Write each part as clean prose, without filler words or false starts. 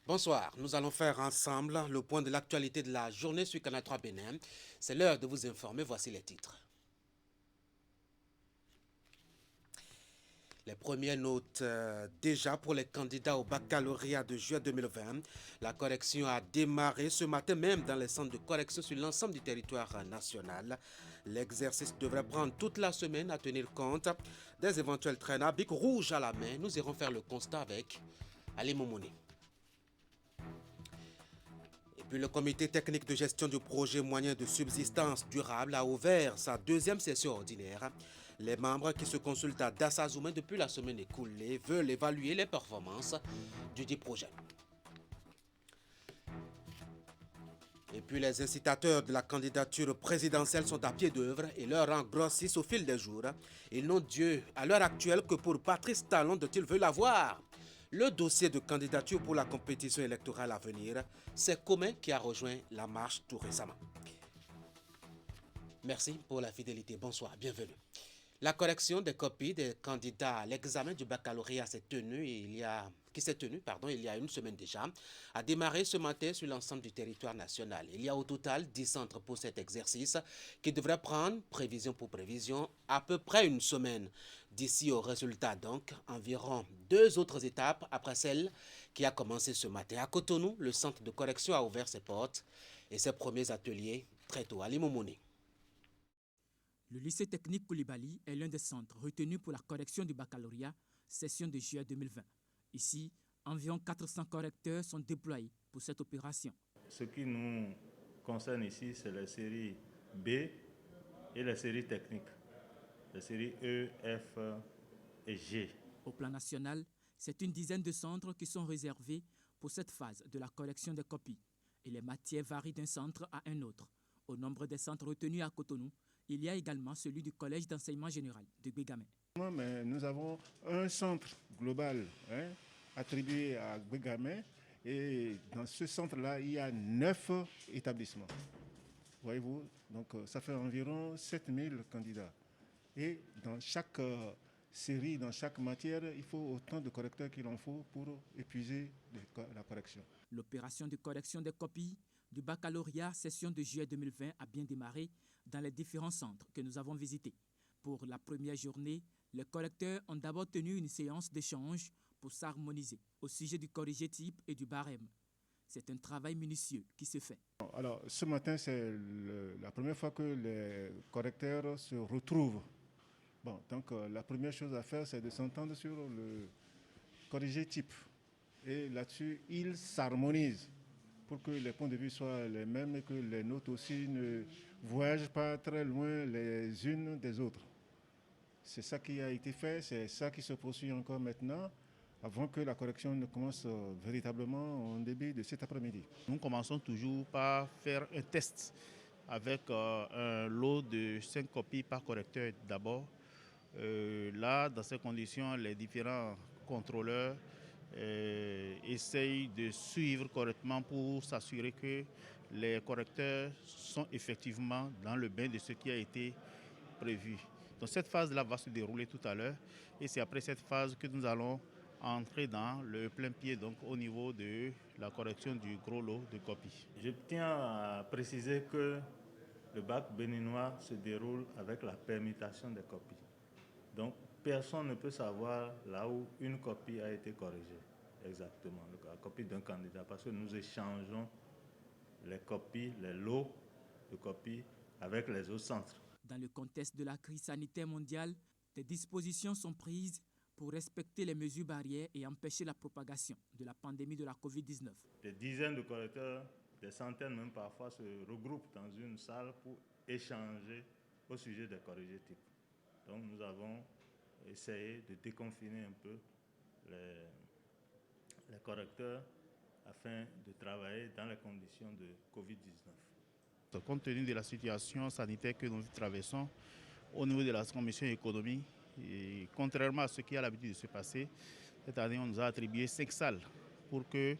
Bonsoir, nous allons faire ensemble le point de l'actualité de la journée sur Canal 3 Bénin. C'est l'heure de vous informer, voici les titres. Les premières notes déjà pour les candidats au baccalauréat de juin 2020. La correction a démarré ce matin même dans les centres de correction sur l'ensemble du territoire national. L'exercice devrait prendre toute la semaine à tenir compte des éventuels traînes à bic rouge à la main. Nous irons faire le constat avec Ali Momoni. Puis le comité technique de gestion du projet moyen de subsistance durable a ouvert sa deuxième session ordinaire. Les membres qui se consultent à Dassazoumé depuis la semaine écoulée veulent évaluer les performances du dit projet. Et puis les incitateurs de la candidature présidentielle sont à pied d'œuvre et leur rang grossissent au fil des jours. Ils n'ont Dieu à l'heure actuelle que pour Patrice Talon dont ils veulent avoir le dossier de candidature pour la compétition électorale à venir. C'est Commun qui a rejoint la marche tout récemment. Merci pour la fidélité. Bonsoir, bienvenue. La correction des copies des candidats à l'examen du baccalauréat qui s'est tenu il y a une semaine déjà, a démarré ce matin sur l'ensemble du territoire national. Il y a au total 10 centres pour cet exercice qui devrait prendre, prévision pour prévision, à peu près une semaine. D'ici au résultat donc, environ 2 autres étapes après celle qui a commencé ce matin. À Cotonou, le centre de correction a ouvert ses portes et ses premiers ateliers très tôt. Ali Momoni. Le lycée technique Koulibaly est l'un des centres retenus pour la correction du baccalauréat, session de juillet 2020. Ici, environ 400 correcteurs sont déployés pour cette opération. Ce qui nous concerne ici, c'est la série B et la série technique, la série E, F et G. Au plan national, c'est une dizaine de centres qui sont réservés pour cette phase de la correction des copies. Et les matières varient d'un centre à un autre. Au nombre des centres retenus à Cotonou, il y a également celui du Collège d'enseignement général de Bégamé. Mais nous avons un centre global attribué à Bégamé et dans ce centre-là, il y a 9 établissements. Voyez-vous, donc ça fait environ 7000 candidats. Et dans chaque série, dans chaque matière, il faut autant de correcteurs qu'il en faut pour épuiser la correction. L'opération de correction des copies du baccalauréat session de juillet 2020 a bien démarré dans les différents centres que nous avons visités. Pour la première journée, les correcteurs ont d'abord tenu une séance d'échange pour s'harmoniser au sujet du corrigé type et du barème. C'est un travail minutieux qui se fait. Alors, ce matin, c'est la première fois que les correcteurs se retrouvent. Donc, la première chose à faire, c'est de s'entendre sur le corrigé type. Et là-dessus, ils s'harmonisent pour que les points de vue soient les mêmes et que les notes aussi ne voyagent pas très loin les unes des autres. C'est ça qui a été fait, c'est ça qui se poursuit encore maintenant, avant que la correction ne commence véritablement en début de cet après-midi. Nous commençons toujours par faire un test avec un lot de 5 copies par correcteur d'abord. Là, dans ces conditions, les différents contrôleurs essayent de suivre correctement pour s'assurer que les correcteurs sont effectivement dans le bain de ce qui a été prévu. Donc cette phase-là va se dérouler tout à l'heure et c'est après cette phase que nous allons entrer dans le plein pied, donc au niveau de la correction du gros lot de copies. Je tiens à préciser que le bac béninois se déroule avec la permutation des copies. Donc personne ne peut savoir là où une copie a été corrigée exactement, la copie d'un candidat, parce que nous échangeons les copies, les lots de copies avec les autres centres. Dans le contexte de la crise sanitaire mondiale, des dispositions sont prises pour respecter les mesures barrières et empêcher la propagation de la pandémie de la Covid-19. Des dizaines de correcteurs, des centaines même parfois, se regroupent dans une salle pour échanger au sujet des corrigés types. Donc nous avons essayé de déconfiner un peu les correcteurs afin de travailler dans les conditions de Covid-19. Compte tenu de la situation sanitaire que nous traversons au niveau de la commission économie, et contrairement à ce qui a l'habitude de se passer, cette année on nous a attribué 5 salles pour que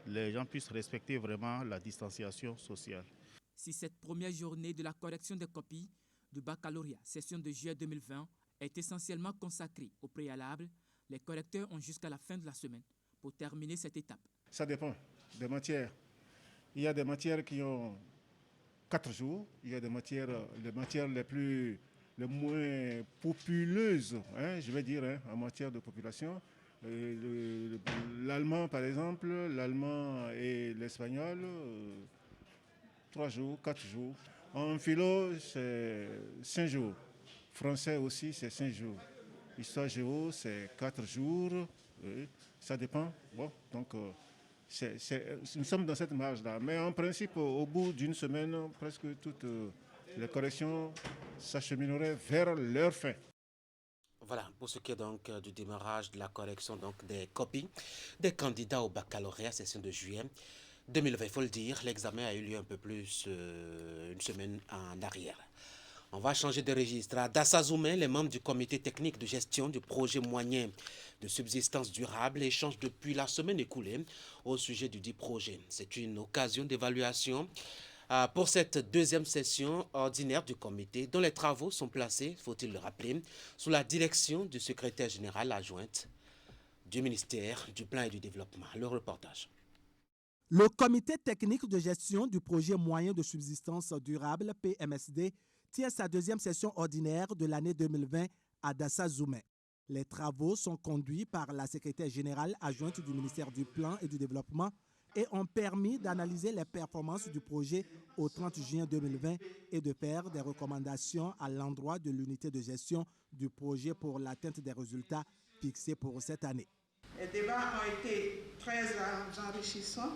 les gens puissent respecter vraiment la distanciation sociale. Si cette première journée de la correction des copies du baccalauréat session de juillet 2020 est essentiellement consacrée au préalable, les correcteurs ont jusqu'à la fin de la semaine pour terminer cette étape. Ça dépend. des matières. Il y a des matières qui ont 4 jours, il y a des matières les moins populeuses, hein, je vais dire, hein, en matière de population. L'allemand, par exemple, l'allemand et l'espagnol, 3 jours, 4 jours. En philo, c'est 5 jours. Français aussi, c'est 5 jours. Histoire géo, c'est 4 jours. Ça dépend. Bon, donc, nous sommes dans cette marge-là. Mais en principe, au bout d'une semaine, presque toutes les corrections s'achemineraient vers leur fin. Voilà, pour ce qui est donc du démarrage de la correction donc des copies des candidats au baccalauréat session de juillet 2020, il faut le dire, l'examen a eu lieu un peu plus une semaine en arrière. On va changer de registre. À Dassazoumé, les membres du comité technique de gestion du projet moyen de subsistance durable échangent depuis la semaine écoulée au sujet du dit projet. C'est une occasion d'évaluation pour cette deuxième session ordinaire du comité, dont les travaux sont placés, faut-il le rappeler, sous la direction du secrétaire général adjointe du ministère du Plan et du Développement. Le reportage. Le comité technique de gestion du projet moyen de subsistance durable, PMSD, tient sa deuxième session ordinaire de l'année 2020 à Dassazoumé. Les travaux sont conduits par la secrétaire générale adjointe du ministère du Plan et du Développement et ont permis d'analyser les performances du projet au 30 juin 2020 et de faire des recommandations à l'endroit de l'unité de gestion du projet pour l'atteinte des résultats fixés pour cette année. Les débats ont été très enrichissants.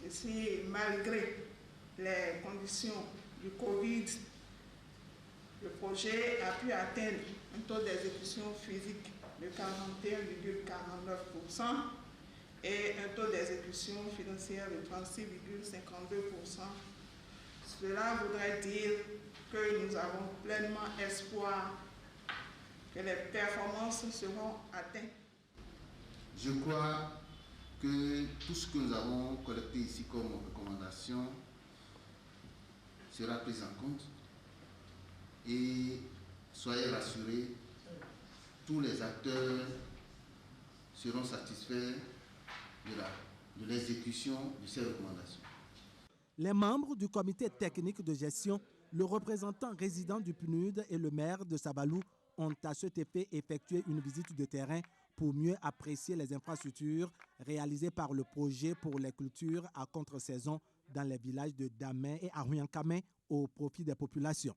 Et malgré les conditions du Covid, le projet a pu atteindre un taux d'exécution physique de 41,49% et un taux d'exécution financière de 36,52%. Cela voudrait dire que nous avons pleinement espoir que les performances seront atteintes. Je crois que tout ce que nous avons collecté ici comme recommandation sera pris en compte et soyez rassurés, tous les acteurs seront satisfaits de l'exécution de ces recommandations. Les membres du comité technique de gestion, le représentant résident du PNUD et le maire de Sabalou ont à cet effet effectué une visite de terrain pour mieux apprécier les infrastructures réalisées par le projet pour les cultures à contre-saison dans les villages de Damen et Arouyankame au profit des populations.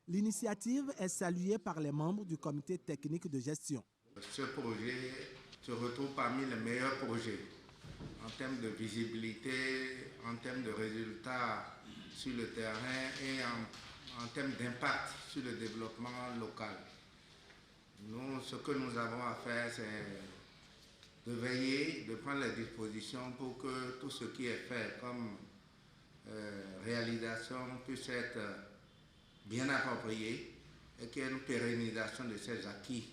L'initiative est saluée par les membres du comité technique de gestion. Ce projet se retrouve parmi les meilleurs projets en termes de visibilité, en termes de résultats sur le terrain et en termes d'impact sur le développement local. Nous, ce que nous avons à faire, c'est de veiller, de prendre les dispositions pour que tout ce qui est fait comme réalisation puisse être bien approprié et qu'il y ait une pérennisation de ces acquis.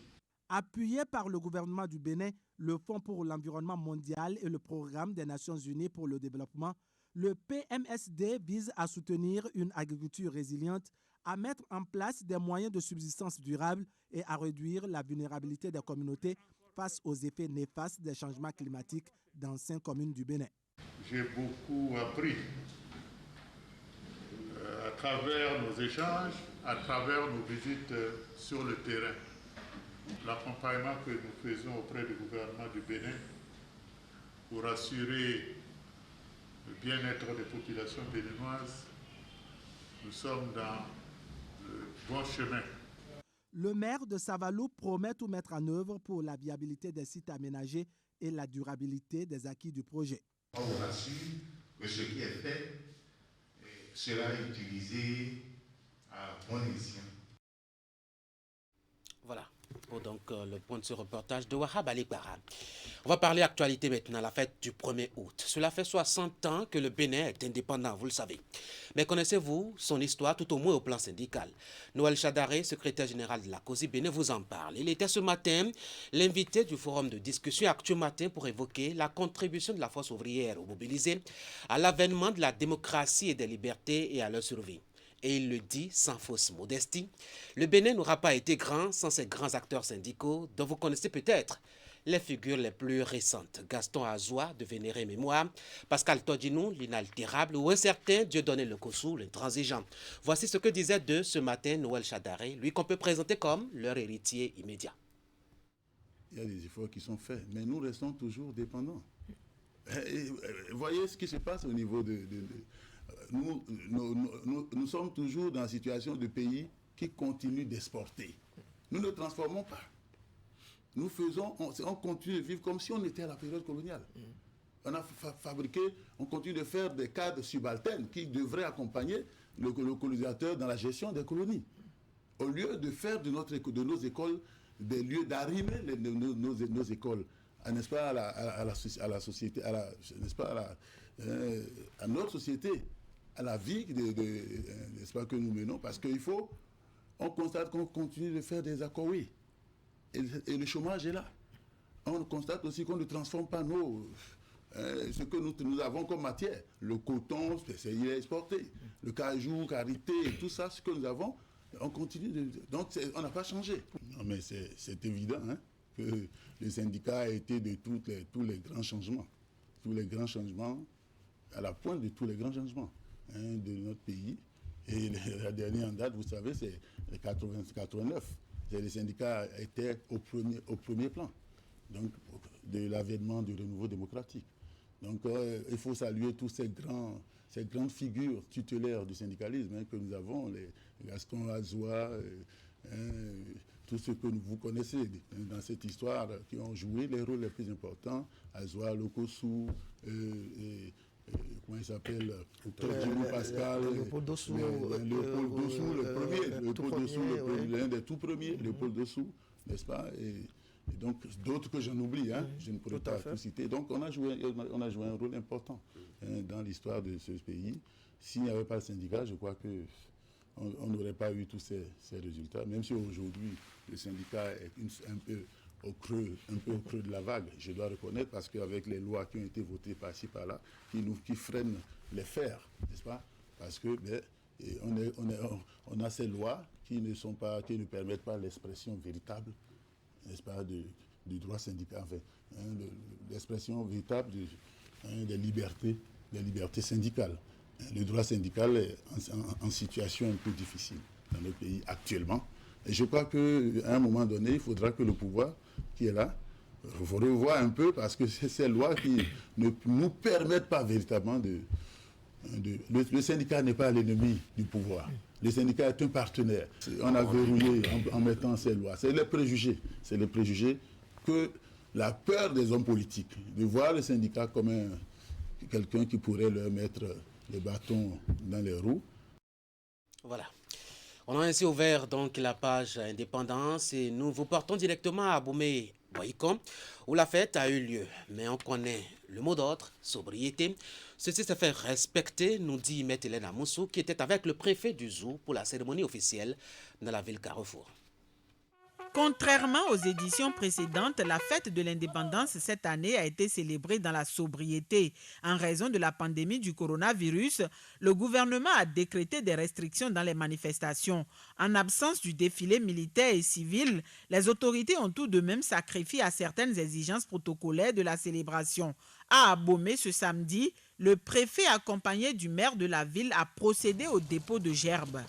Appuyé par le gouvernement du Bénin, le Fonds pour l'environnement mondial et le Programme des Nations unies pour le développement, le PMSD vise à soutenir une agriculture résiliente, à mettre en place des moyens de subsistance durable et à réduire la vulnérabilité des communautés face aux effets néfastes des changements climatiques dans 5 communes du Bénin. J'ai beaucoup appris à travers nos échanges, à travers nos visites sur le terrain. L'accompagnement que nous faisons auprès du gouvernement du Bénin pour assurer le bien-être des populations béninoises, nous sommes dans le bon chemin. Le maire de Sabalou promet tout mettre en œuvre pour la viabilité des sites aménagés et la durabilité des acquis du projet. On vous rassure que ce qui est fait sera utilisé à bon escient. Voilà, pour donc le point de ce reportage de Wahab Alibara. On va parler actualité maintenant, la fête du 1er août. Cela fait 60 ans que le Bénin est indépendant, vous le savez. Mais connaissez-vous son histoire, tout au moins au plan syndical? Noël Chadaré, secrétaire général de la COSI Bénin, vous en parle. Il était ce matin l'invité du forum de discussion Actu Matin pour évoquer la contribution de la force ouvrière mobilisée à l'avènement de la démocratie et des libertés et à leur survie. Et il le dit sans fausse modestie. Le Bénin n'aura pas été grand sans ces grands acteurs syndicaux dont vous connaissez peut-être les figures les plus récentes. Gaston Azoua, de vénérée mémoire, Pascal Todinou, l'inaltérable, ou un certain Dieudonné Lekossou, l'intransigeant. Voici ce que disait de ce matin Noël Chadaré, lui qu'on peut présenter comme leur héritier immédiat. Il y a des efforts qui sont faits, mais nous restons toujours dépendants. Voyez ce qui se passe au niveau nous sommes toujours dans la situation de pays qui continuent d'exporter. Nous ne transformons pas. Nous on continue de vivre comme si on était à la période coloniale. On a fabriqué, on continue de faire des cadres subalternes qui devraient accompagner le colonisateur dans la gestion des colonies. Au lieu de faire de nos écoles des lieux d'arrimer nos écoles, n'est-ce pas, à la société, n'est-ce pas, à notre société, à la vie n'est-ce pas, que nous menons, parce on constate qu'on continue de faire des accords, oui. Et le chômage est là. On constate aussi qu'on ne transforme pas ce que nous avons comme matière. Le coton, c'est exporté. Le cajou, karité, tout ça, ce que nous avons, on continue. Donc, on n'a pas changé. Non, mais c'est évident que le syndicat a été de tous les grands changements. Tous les grands changements, à la pointe de tous les grands changements de notre pays. Et la dernière en date, vous savez, c'est 89. Les syndicats étaient au premier plan, donc de l'avènement du renouveau démocratique. Donc il faut saluer tous ces grandes figures tutélaires du syndicalisme que nous avons, les Gaston Azoua, tous ceux que vous connaissez dans cette histoire, qui ont joué les rôles les plus importants, Azoua, Lekossou, comment il s'appelle, Todinou Pascal, Léopold Dossou, l'un des tout premiers, Léopold Dossou, n'est-ce pas, et donc d'autres que j'en oublie, je ne pourrais pas tout citer. Donc on a joué un rôle important dans l'histoire de ce pays. S'il n'y avait pas le syndicat, je crois qu'on n'aurait pas eu tous ces résultats, même si aujourd'hui le syndicat est un peu au creux de la vague, je dois reconnaître, parce qu'avec les lois qui ont été votées par-ci, par-là, qui freinent les fers, n'est-ce pas? Parce que on a ces lois qui ne permettent pas l'expression véritable, n'est-ce pas, du droit syndical, enfin, l'expression véritable des libertés syndicales. Le droit syndical est en situation un peu difficile dans notre pays actuellement. Et je crois qu'à un moment donné, il faudra que le pouvoir qui est là revoie un peu, parce que c'est ces lois qui ne nous permettent pas véritablement le syndicat n'est pas l'ennemi du pouvoir. Le syndicat est un partenaire. On a verrouillé en mettant ces lois. C'est les préjugés. C'est les préjugés que la peur des hommes politiques, de voir le syndicat comme quelqu'un qui pourrait leur mettre les bâtons dans les roues. Voilà. On a ainsi ouvert donc la page Indépendance et nous vous portons directement à Abomey-Boycom où la fête a eu lieu. Mais on connaît le mot d'ordre, sobriété. Ceci s'est fait respecter, nous dit Maître Hélène Amoussou, qui était avec le préfet du Zou pour la cérémonie officielle dans la ville Carrefour. Contrairement aux éditions précédentes, la fête de l'indépendance cette année a été célébrée dans la sobriété. En raison de la pandémie du coronavirus, le gouvernement a décrété des restrictions dans les manifestations. En absence du défilé militaire et civil, les autorités ont tout de même sacrifié à certaines exigences protocolaires de la célébration. À Abomey ce samedi, le préfet accompagné du maire de la ville a procédé au dépôt de gerbes.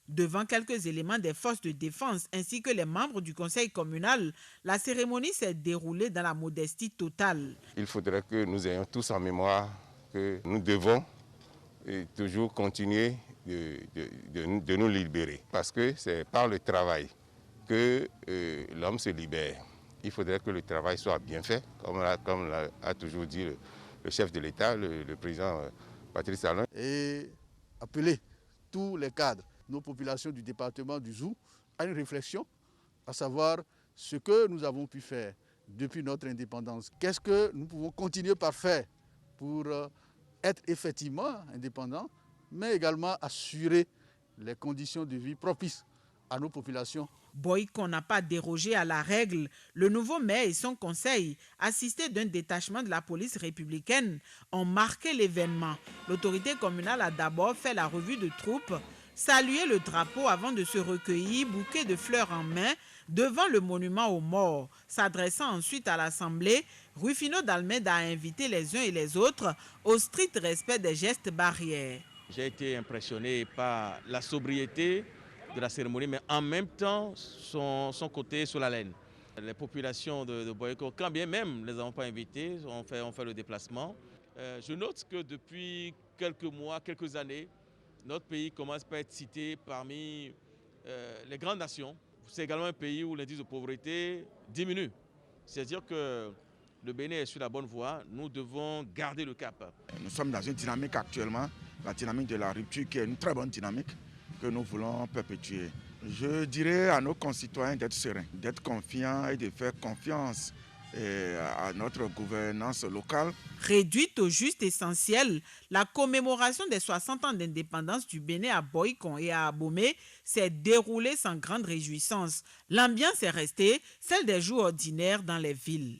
Devant quelques éléments des forces de défense ainsi que les membres du conseil communal, la cérémonie s'est déroulée dans la modestie totale. Il faudrait que nous ayons tous en mémoire que nous devons toujours continuer de nous libérer. Parce que c'est par le travail que l'homme se libère. Il faudrait que le travail soit bien fait, comme l'a toujours dit le chef de l'État, le président Patrice Talon. Et appeler tous les cadres, nos populations du département du Zou, à une réflexion, à savoir ce que nous avons pu faire depuis notre indépendance. Qu'est-ce que nous pouvons continuer par faire pour être effectivement indépendants, mais également assurer les conditions de vie propices à nos populations. Boycon n'a pas dérogé à la règle. Le nouveau maire et son conseil, assistés d'un détachement de la police républicaine, ont marqué l'événement. L'autorité communale a d'abord fait la revue de troupes, salué le drapeau avant de se recueillir, bouquet de fleurs en main, devant le monument aux morts. S'adressant ensuite à l'Assemblée, Rufino d'Almeida a invité les uns et les autres au strict respect des gestes barrières. J'ai été impressionné par la sobriété de la cérémonie, mais en même temps son côté sur la laine. Les populations de Boycon, quand bien même ne les avons pas invités, ont fait le déplacement. Je note que depuis quelques mois, quelques années, notre pays commence à être cité parmi les grandes nations. C'est également un pays où l'indice de pauvreté diminue. C'est-à-dire que le Bénin est sur la bonne voie, nous devons garder le cap. Nous sommes dans une dynamique actuellement, la dynamique de la rupture qui est une très bonne dynamique que nous voulons perpétuer. Je dirais à nos concitoyens d'être sereins, d'être confiants et de faire confiance à notre gouvernance locale. Réduite au juste essentiel, la commémoration des 60 ans d'indépendance du Bénin à Boycon et à Abomey s'est déroulée sans grande réjouissance. L'ambiance est restée celle des jours ordinaires dans les villes.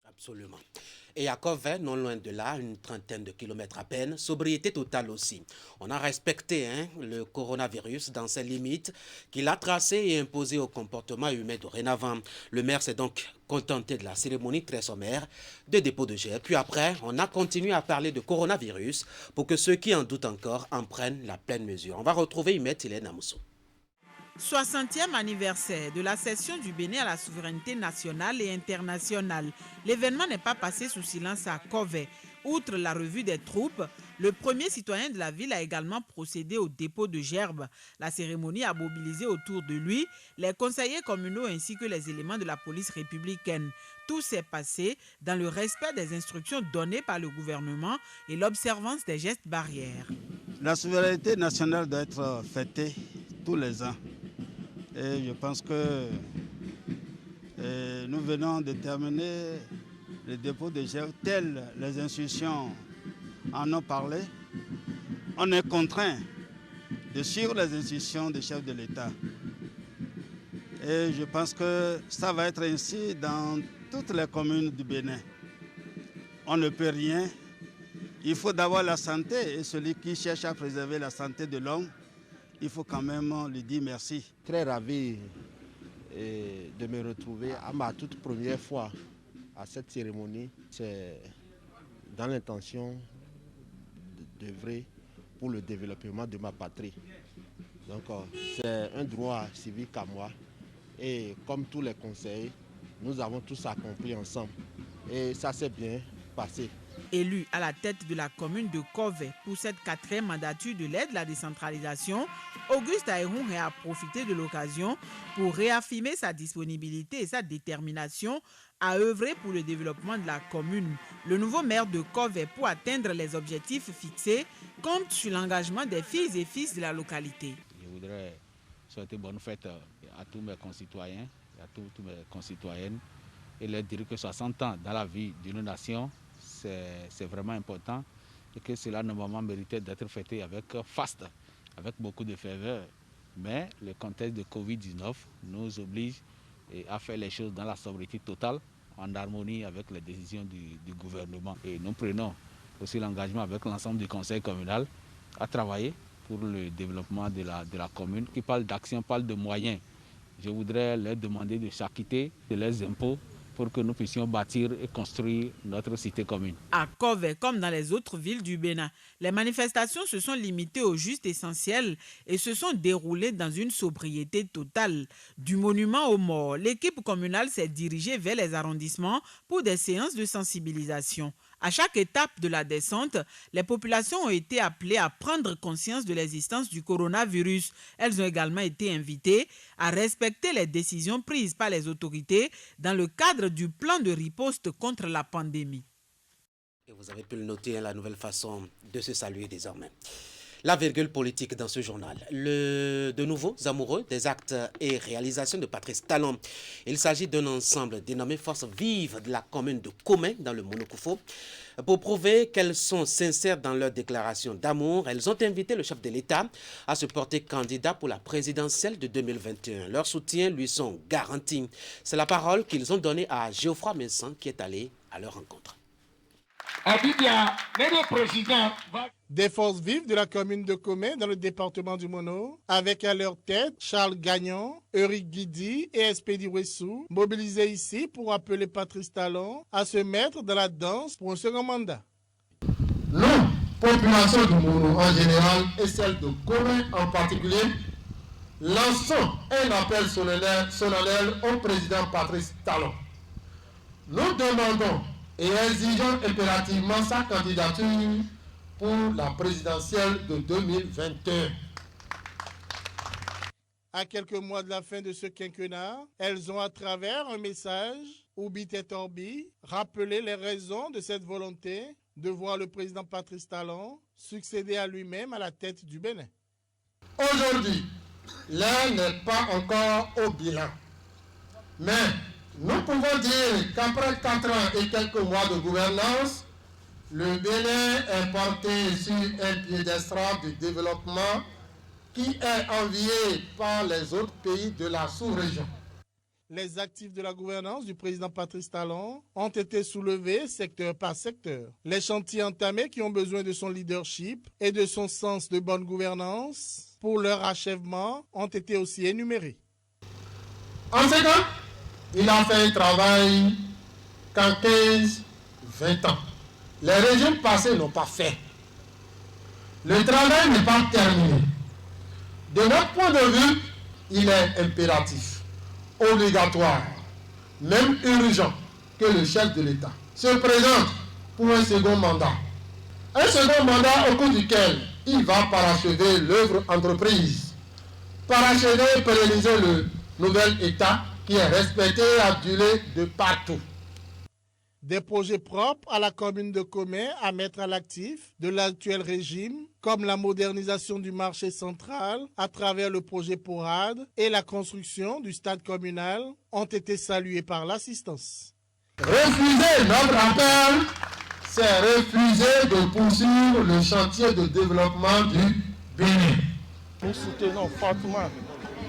Absolument. Et à Covey, non loin de là, une trentaine de kilomètres à peine, sobriété totale aussi. On a respecté le coronavirus dans ses limites qu'il a tracées et imposées au comportement humain dorénavant. Le maire s'est donc contenté de la cérémonie très sommaire de dépôt de gel. Puis après, on a continué à parler de coronavirus pour que ceux qui en doutent encore en prennent la pleine mesure. On va retrouver Imette Hélène Amousso. 60e anniversaire de la cession du Bénin à la souveraineté nationale et internationale. L'événement n'est pas passé sous silence à Covey. Outre la revue des troupes, le premier citoyen de la ville a également procédé au dépôt de gerbes. La cérémonie a mobilisé autour de lui les conseillers communaux ainsi que les éléments de la police républicaine. Tout s'est passé dans le respect des instructions données par le gouvernement et l'observance des gestes barrières. La souveraineté nationale doit être fêtée tous les ans. Et je pense que nous venons de terminer le dépôt de gerbes telles les institutions en ont parlé. On est contraint de suivre les institutions des chefs de l'État. Et je pense que ça va être ainsi dans toutes les communes du Bénin. On ne peut rien. Il faut d'abord la santé et celui qui cherche à préserver la santé de l'homme, il faut quand même lui dire merci. Très ravi de me retrouver à ma toute première fois à cette cérémonie. C'est dans l'intention d'œuvrer pour le développement de ma patrie. Donc c'est un droit civique à moi. Et comme tous les conseils, nous avons tous accompli ensemble. Et ça s'est bien passé. Élu à la tête de la commune de Covey pour cette 4e mandature de l'aide à la décentralisation, Auguste Aïroun a profité de l'occasion pour réaffirmer sa disponibilité et sa détermination à œuvrer pour le développement de la commune. Le nouveau maire de Covey, pour atteindre les objectifs fixés, compte sur l'engagement des filles et fils de la localité. Je voudrais souhaiter bonne fête à tous mes concitoyens et à toutes mes concitoyennes et leur dire que 60 ans dans la vie d'une nation, c'est vraiment important et que cela normalement méritait d'être fêté avec faste, avec beaucoup de ferveur. Mais le contexte de Covid-19 nous oblige à faire les choses dans la sobriété totale, en harmonie avec les décisions du gouvernement. Et nous prenons aussi l'engagement avec l'ensemble du conseil communal à travailler pour le développement de la commune. Qui parle d'action, parle de moyens. Je voudrais leur demander de s'acquitter de leurs impôts pour que nous puissions bâtir et construire notre cité commune. À Covey, comme dans les autres villes du Bénin, les manifestations se sont limitées au juste essentiel et se sont déroulées dans une sobriété totale. Du monument aux morts, l'équipe communale s'est dirigée vers les arrondissements pour des séances de sensibilisation. À chaque étape de la descente, les populations ont été appelées à prendre conscience de l'existence du coronavirus. Elles ont également été invitées à respecter les décisions prises par les autorités dans le cadre du plan de riposte contre la pandémie. Et vous avez pu le noter, la nouvelle façon de se saluer désormais. La virgule politique dans ce journal. De nouveaux amoureux des actes et réalisations de Patrice Talon. Il s'agit d'un ensemble dénommé Force Vive de la commune de Komé dans le Monokoufo. Pour prouver qu'elles sont sincères dans leur déclaration d'amour, elles ont invité le chef de l'État à se porter candidat pour la présidentielle de 2021. Leur soutien lui sont garantis. C'est la parole qu'ils ont donnée à Geoffroy Messan qui est allé à leur rencontre. Des forces vives de la commune de Komé dans le département du Mono, avec à leur tête Charles Gagnon, Eric Guidi et Espédi Wessou, mobilisés ici pour appeler Patrice Talon à se mettre dans la danse pour un second mandat. Nous, population du Mono en général et celle de Komé en particulier, lançons un appel solennel au président Patrice Talon. Nous demandons et exigeons impérativement sa candidature pour la présidentielle de 2021. À quelques mois de la fin de ce quinquennat, elles ont à travers un message, Oubi Tetorbi, rappelé les raisons de cette volonté de voir le président Patrice Talon succéder à lui-même à la tête du Bénin. Aujourd'hui, l'heure n'est pas encore au bilan, mais nous pouvons dire qu'après 4 ans et quelques mois de gouvernance, le Bénin est porté sur un piédestal du développement qui est envié par les autres pays de la sous-région. Les actifs de la gouvernance du président Patrice Talon ont été soulevés secteur par secteur. Les chantiers entamés qui ont besoin de son leadership et de son sens de bonne gouvernance pour leur achèvement ont été aussi énumérés. En ce cas, il a fait un travail qu'en 15-20 ans. Les régimes passés n'ont pas fait. Le travail n'est pas terminé. De notre point de vue, il est impératif, obligatoire, même urgent que le chef de l'État se présente pour un second mandat. Un second mandat au cours duquel il va parachever l'œuvre entreprise, parachever et pérenniser le nouvel État qui est respecté et adulé de partout. Des projets propres à la commune de Komé à mettre à l'actif de l'actuel régime, comme la modernisation du marché central à travers le projet PORAD et la construction du stade communal, ont été salués par l'assistance. Refuser notre appel, c'est refuser de poursuivre le chantier de développement du Bénin. Nous soutenons fortement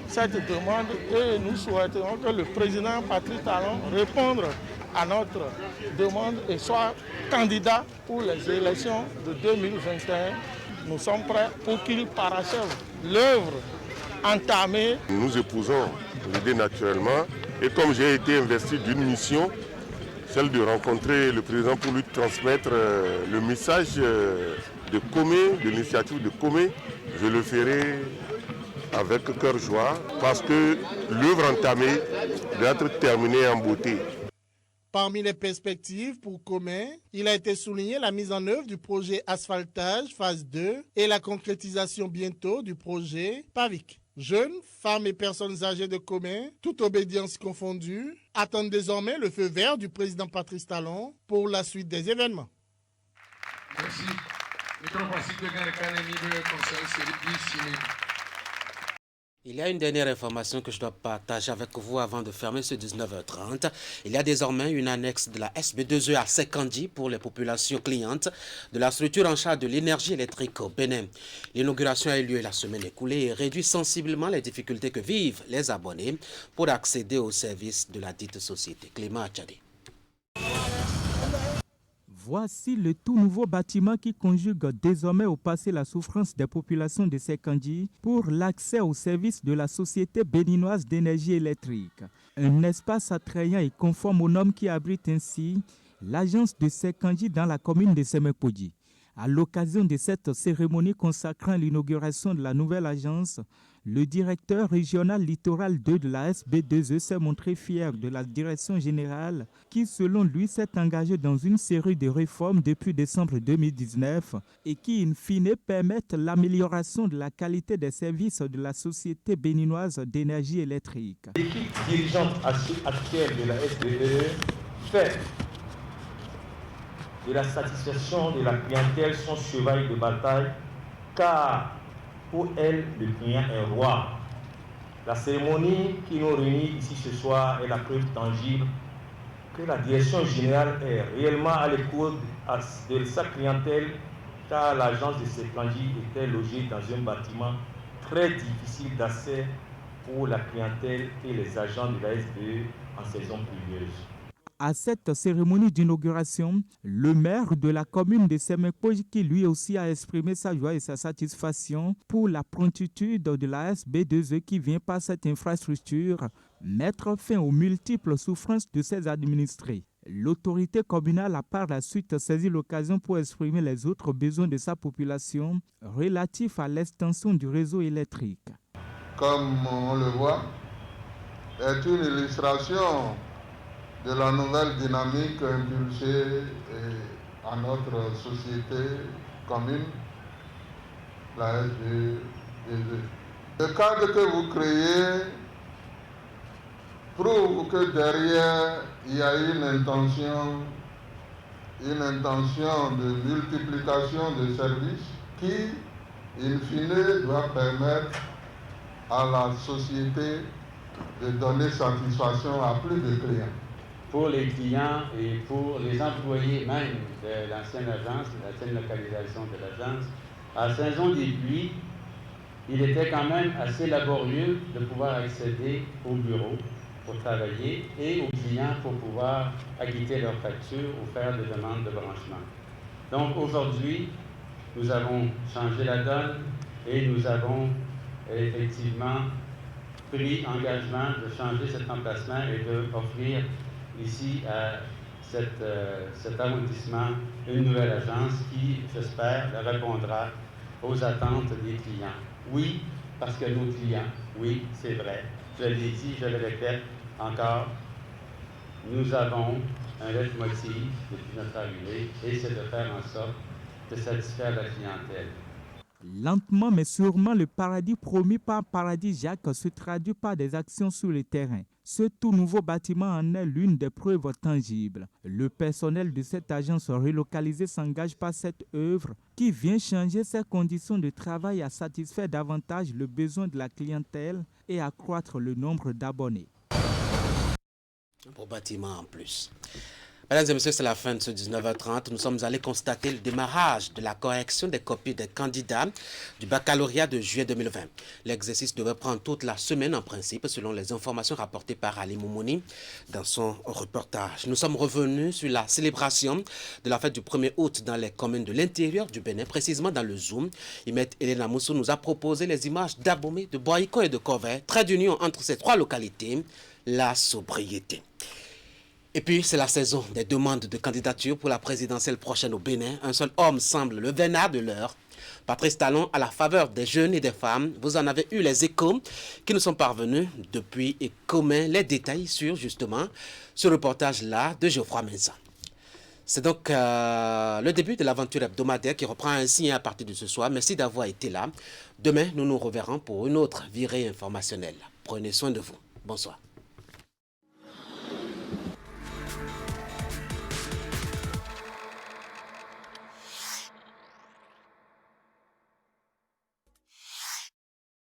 cette demande et nous souhaitons que le président Patrice Talon réponde à notre demande et soit candidat pour les élections de 2021. Nous sommes prêts pour qu'il parachève l'œuvre entamée. Nous épousons l'idée naturellement et comme j'ai été investi d'une mission, celle de rencontrer le président pour lui transmettre le message de Komé, de l'initiative de Komé, je le ferai avec cœur joie parce que l'œuvre entamée doit être terminée en beauté. Parmi les perspectives pour Komé, il a été souligné la mise en œuvre du projet asphaltage phase 2 et la concrétisation bientôt du projet PAVIC. Jeunes, femmes et personnes âgées de Komé, toute obédience confondue, attendent désormais le feu vert du président Patrice Talon pour la suite des événements. Merci. Il y a une dernière information que je dois partager avec vous avant de fermer ce 19h30. Il y a désormais une annexe de la SB2E à Sekandji pour les populations clientes de la structure en charge de l'énergie électrique au Bénin. L'inauguration a eu lieu la semaine écoulée et réduit sensiblement les difficultés que vivent les abonnés pour accéder aux services de la dite société. Clément Achadé. Voici le tout nouveau bâtiment qui conjugue désormais au passé la souffrance des populations de Sekandji pour l'accès aux services de la Société béninoise d'énergie électrique. Un espace attrayant et conforme aux normes qui abrite ainsi l'agence de Sekandji dans la commune de Semekodji. À l'occasion de cette cérémonie consacrant l'inauguration de la nouvelle agence, le directeur régional littoral 2 de la SB2E s'est montré fier de la direction générale qui, selon lui, s'est engagée dans une série de réformes depuis décembre 2019 et qui, in fine, permettent l'amélioration de la qualité des services de la Société béninoise d'énergie électrique. L'équipe dirigeante actuelle de la SB2E fait de la satisfaction de la clientèle son cheval de bataille car pour elle, le client est roi. La cérémonie qui nous réunit ici ce soir est la preuve tangible que la direction générale est réellement à l'écoute de sa clientèle, car l'agence de Seplangi était logée dans un bâtiment très difficile d'accès pour la clientèle et les agents de la SBE en saison pluvieuse. À cette cérémonie d'inauguration, le maire de la commune de Sémékoj, qui lui aussi a exprimé sa joie et sa satisfaction pour la promptitude de la SB2E qui vient par cette infrastructure mettre fin aux multiples souffrances de ses administrés. L'autorité communale a par la suite saisi l'occasion pour exprimer les autres besoins de sa population relatifs à l'extension du réseau électrique. Comme on le voit, est une illustration de la nouvelle dynamique impulsée à notre société commune, la SB2E. Le cadre que vous créez prouve que derrière, il y a une intention de multiplication de services qui, in fine, doit permettre à la société de donner satisfaction à plus de clients. Pour les clients et pour les employés même de l'ancienne agence, l'ancienne localisation de l'agence, à saison des pluies, il était quand même assez laborieux de pouvoir accéder au bureau pour travailler et aux clients pour pouvoir acquitter leurs factures ou faire des demandes de branchement. Donc aujourd'hui, nous avons changé la donne et nous avons effectivement pris engagement de changer cet emplacement et d'offrir ici à cet arrondissement une nouvelle agence qui, j'espère, répondra aux attentes des clients. Oui, parce que nos clients, oui, c'est vrai, je l'ai dit, je le répète encore, nous avons un leitmotiv depuis notre arrivée et c'est de faire en sorte de satisfaire la clientèle. Lentement mais sûrement, le paradis promis par Paradis Jacques se traduit par des actions sur le terrain. Ce tout nouveau bâtiment en est l'une des preuves tangibles. Le personnel de cette agence relocalisée s'engage par cette œuvre qui vient changer ses conditions de travail à satisfaire davantage le besoin de la clientèle et accroître le nombre d'abonnés. Un beau bâtiment en plus. Mesdames et messieurs, c'est la fin de ce 19h30. Nous sommes allés constater le démarrage de la correction des copies des candidats du baccalauréat de juillet 2020. L'exercice devait prendre toute la semaine en principe, selon les informations rapportées par Ali Moumouni dans son reportage. Nous sommes revenus sur la célébration de la fête du 1er août dans les communes de l'intérieur du Bénin, précisément dans le Zoom. Imet Elena Moussou nous a proposé les images d'Abomey, de Boaïko et de Corvey, trait d'union entre ces trois localités, la sobriété. Et puis, c'est la saison des demandes de candidature pour la présidentielle prochaine au Bénin. Un seul homme semble le vénard de l'heure. Patrice Talon, à la faveur des jeunes et des femmes, vous en avez eu les échos qui nous sont parvenus depuis et commun les détails sur, justement, ce reportage-là de Geoffroy Mensa. C'est donc le début de l'aventure hebdomadaire qui reprend ainsi à partir de ce soir. Merci d'avoir été là. Demain, nous nous reverrons pour une autre virée informationnelle. Prenez soin de vous. Bonsoir.